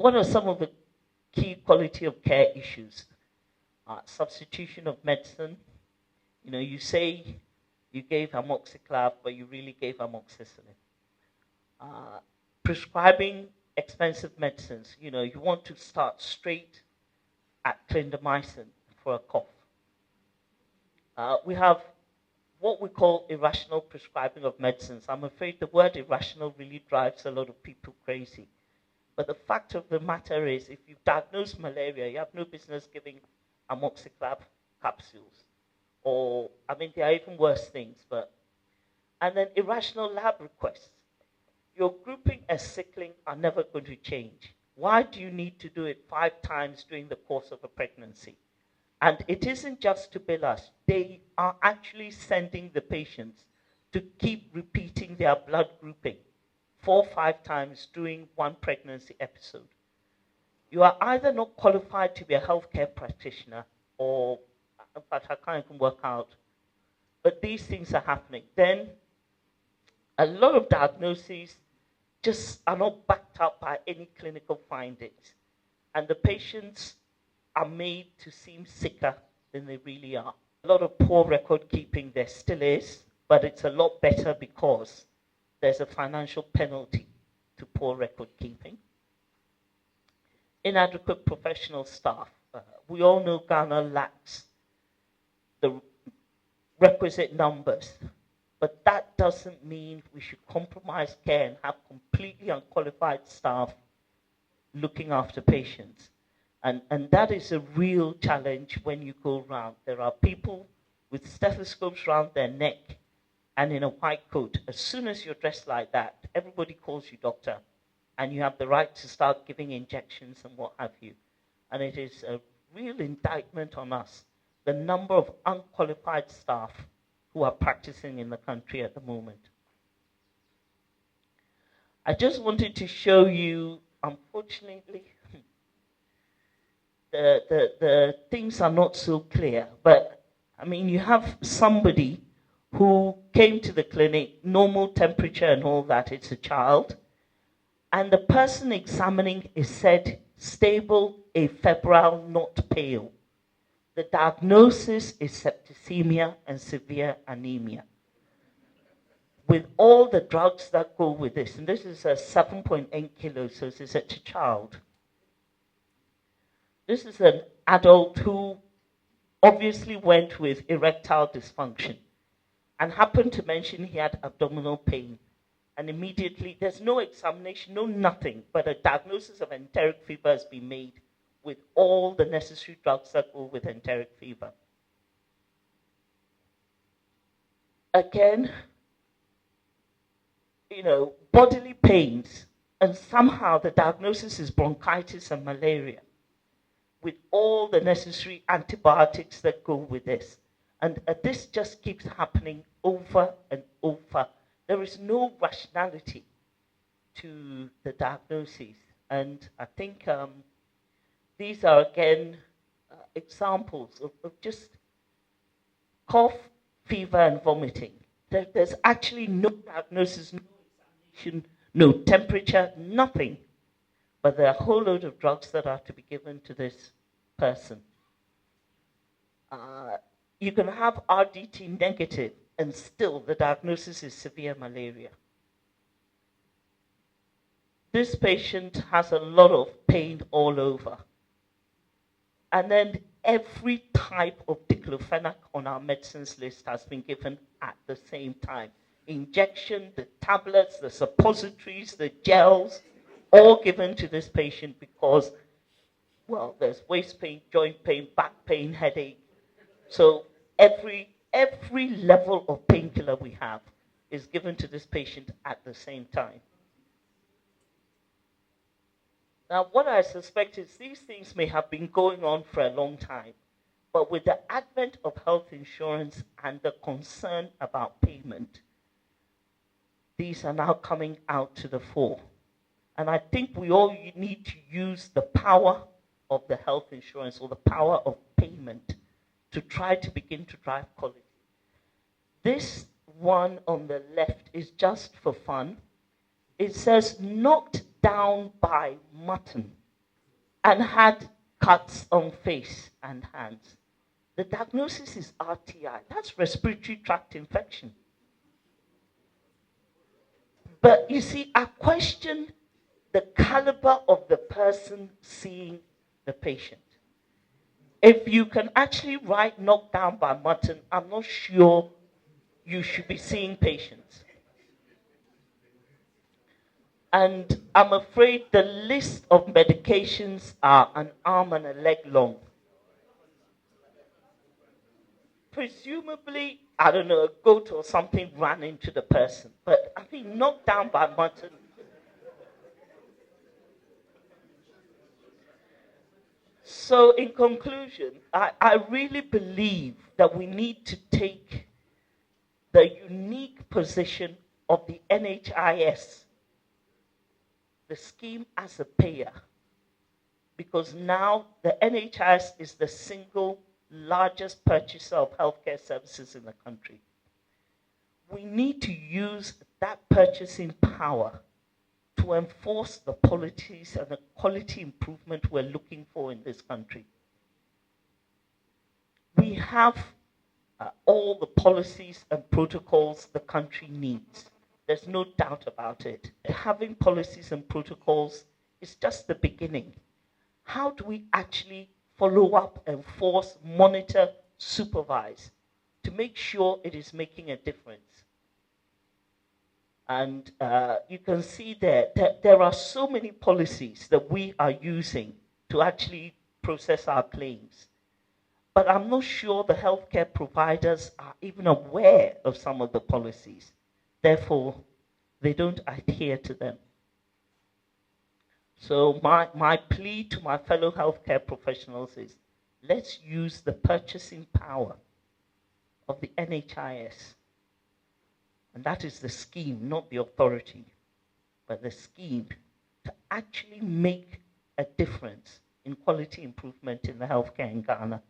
What are some of the key quality of care issues? Substitution of medicine. You say you gave amoxiclav, but you really gave amoxicillin. Prescribing expensive medicines. You want to start straight at clindamycin for a cough. We have what we call irrational prescribing of medicines. I'm afraid the word irrational really drives a lot of people crazy. But the fact of the matter is, if you diagnose malaria, you have no business giving amoxiclav capsules. Or, there are even worse things. And then irrational lab requests. Your grouping and sickling are never going to change. Why do you need to do it 5 times during the course of a pregnancy? And it isn't just to bill us. They are actually sending the patients to keep repeating their blood grouping 4 or 5 times during one pregnancy episode. You are either not qualified to be a healthcare practitioner, or, in fact, I can't even work out. But these things are happening. Then, a lot of diagnoses just are not backed up by any clinical findings. And the patients are made to seem sicker than they really are. A lot of poor record keeping there still is, but it's a lot better because there's a financial penalty to poor record keeping. Inadequate professional staff. We all know Ghana lacks the requisite numbers, but that doesn't mean we should compromise care and have completely unqualified staff looking after patients. And that is a real challenge when you go around. There are people with stethoscopes around their neck and in a white coat. As soon as you're dressed like that, everybody calls you doctor, and you have the right to start giving injections and what have you. And it is a real indictment on us, the number of unqualified staff who are practicing in the country at the moment. I just wanted to show you, unfortunately, the things are not so clear. But, you have somebody who came to the clinic, normal temperature and all that, it's a child, and the person examining is said stable, afebrile, not pale. The diagnosis is septicemia and severe anemia, with all the drugs that go with this. And this is a 7.8 kilos, so it's such a child. This is an adult who obviously went with erectile dysfunction and happened to mention he had abdominal pain. And immediately, there's no examination, no nothing, but a diagnosis of enteric fever has been made with all the necessary drugs that go with enteric fever. Again, bodily pains, and somehow the diagnosis is bronchitis and malaria, with all the necessary antibiotics that go with this. And this just keeps happening over and over. There is no rationality to the diagnoses. And I think these are, again, examples of just cough, fever, and vomiting. There's actually no diagnosis, no examination, no temperature, nothing. But there are a whole load of drugs that are to be given to this person. You can have RDT negative, and still the diagnosis is severe malaria. This patient has a lot of pain all over. And then every type of diclofenac on our medicines list has been given at the same time. Injection, the tablets, the suppositories, the gels, all given to this patient because, well, there's waist pain, joint pain, back pain, headache. So every level of painkiller we have is given to this patient at the same time. Now, what I suspect is these things may have been going on for a long time, but with the advent of health insurance and the concern about payment, these are now coming out to the fore. And I think we all need to use the power of the health insurance or the power of payment to try to begin to drive quality. This one on the left is just for fun. It says, knocked down by mutton. and had cuts on face and hands. The diagnosis is RTI. That's respiratory tract infection. But you see, I question the caliber of the person seeing the patient. If you can actually write knocked down by mutton, I'm not sure you should be seeing patients. And I'm afraid the list of medications are an arm and a leg long. Presumably, I don't know, a goat or something ran into the person. But I mean, knocked down by mutton. So in conclusion, I really believe that we need to take the unique position of the NHIS, the scheme as a payer, because now the NHIS is the single largest purchaser of healthcare services in the country. We need to use that purchasing power to enforce the policies and the quality improvement we're looking for in this country. We have all the policies and protocols the country needs. There's no doubt about it. Having policies and protocols is just the beginning. How do we actually follow up, enforce, monitor, supervise to make sure it is making a difference? And you can see that there are so many policies that we are using to actually process our claims. But I'm not sure the healthcare providers are even aware of some of the policies. Therefore, they don't adhere to them. So my plea to my fellow healthcare professionals is, let's use the purchasing power of the NHIS. And that is the scheme, not the authority, but the scheme to actually make a difference in quality improvement in the healthcare in Ghana.